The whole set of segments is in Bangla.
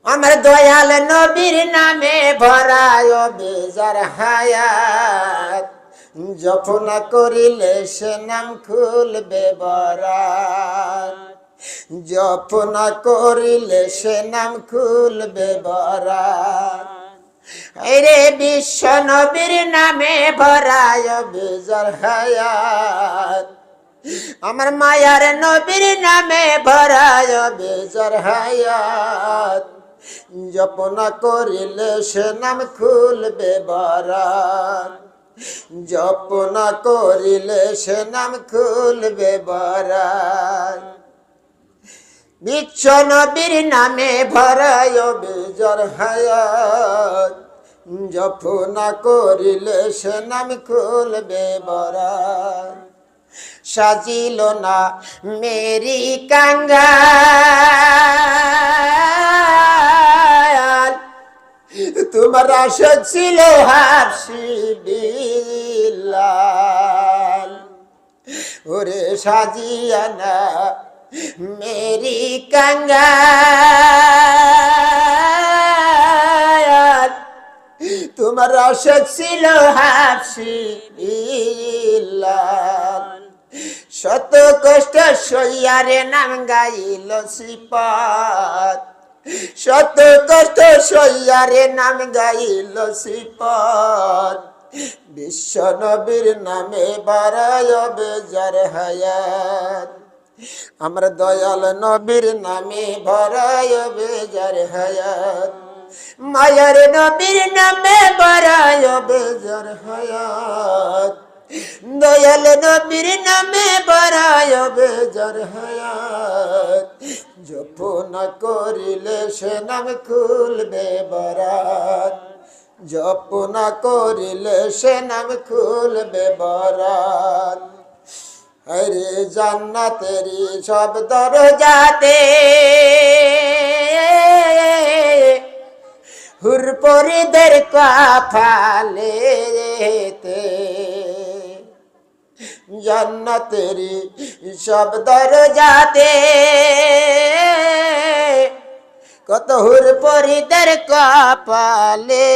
আমার দয়াল নবীর নামে ভরায় বেজার হায়াত, জপনা করিলে সে নাম খুলবে বরাত, জপনা করিলে সে নাম খুলবে বরাত। রে বিশ্ব নবীর নামে ভরায় বেজার হায়াত, আমার মায়ার নবীর নামে ভরায় বেজার হায়াত, জপনা করিলে সে নাম খুলবে বরাত, জপনা করিলে সে নাম খুলবে বরাত। বিশ্ব নবীর নামে ভরায় বেজার হায়াত, জপনা করিলে সে নাম খুলবে বরাত। সাজিল না মেরি কাঙ্গাল, তোমার আশা ছিল হাফসি বিলাল। ওরে সাজিয়া না মেরি কাঙ্গাল, তোমার আশা ছিল হাফসি বিলাল। শত কষ্ট সইয়ারে নাম গাইল সিপাত, শত কষ্ট সইয়ারে নাম গাইল সিপাত। বিশ্ব নবীর নামে বাড়ায় বেজার হায়াত, আমরা দয়াল নবীর নামে ভরায় বেজার হায়াত, মায়ার নবীর নামে ভরায় বেজার হায়াত, দয়াল নবীর নামে ভরায় বেজার হায়াত, জপনা করিলে সে নাম খুলবে বরাত, জপনা করিলে সে নাম খুলবে বরাত। আরে জান্নাতেরি সব দরজাতে হুর পরিদের কাফালেতে, জান্নাতেরি সব দরজাতে কত হুর পরিদের কাফালেতে,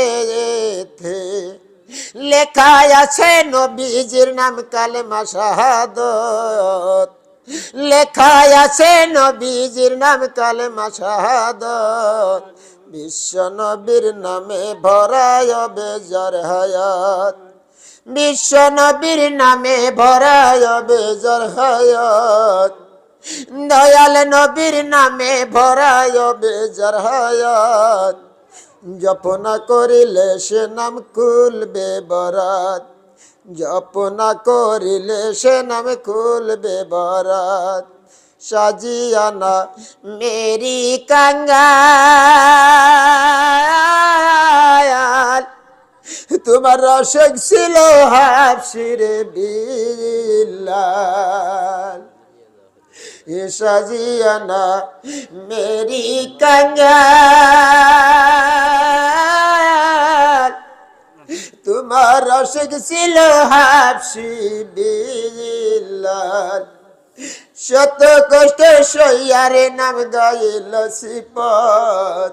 লেখা আছে নবীজির নাম কালেমা শাহাদত, লেখা আছে নবীজির নাম কালেমা শাহাদত। বিশ্ব নবীর নামে ভরায় বেজার হায়াত, বিশ্ব নবীর নামে ভরায় বেজার হায়াত, দয়াল নবীর নামে ভরায় বেজার হায়াত, জপনা করিলে সে নাম খুলবে বরাত, জপনা করিলে সে নাম খুলবে বরাত। সাজিয়ানা মেরি কাঙ্গাল, তোমার রসক ছিল হাফসির বিলাল। সাজিয়ানা মেরি কাঙ্গাল, তোমার রসক ছিল হাফসি বিলাল। শত কষ্ট সইয়ারে নাম গাইল সিপাত,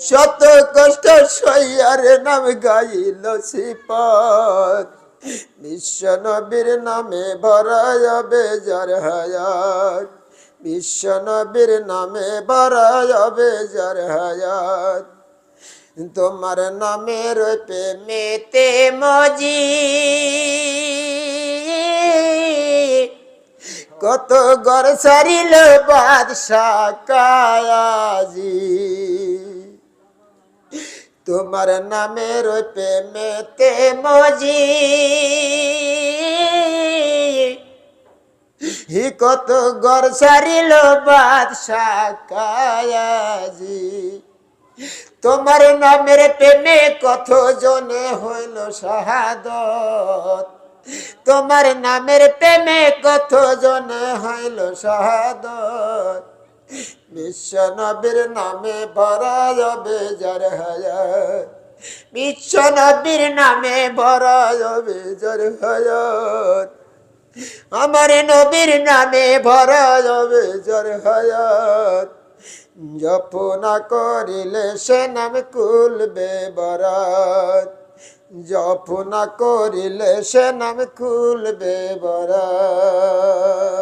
শত কষ্ট সইয়ারে নাম গাইল সিপাত। বিশ্ব নবীর নামে ভরায় বেজার হায়াত, বিশ্ব নবীর নামে ভরায় বেজার হায়াত। তোমার নামের প্রেমেতে মজি কত গর সারিল বাদশাহ কায়াজি, তোমার নামের প্রেমেতে মজি হি কত গর সারিল বাদশাহ কায়াজি। তোমার নামের প্রেমে কত জনে হইল শাহাদত, তোমার নামের প্রেমে কত জনে হইল শাহাদত। বিশ্ব নবীর নামে ভরায় বেজার হায়াত, বিশ্ব নবীর নামে ভরায় বেজার হায়াত, আমার নবীর নামে ভরায় বেজার হায়াত, জপনা করিলে সে নাম খুলবে বরাত, জপনা করিলে সে নাম খুলবে বরাত।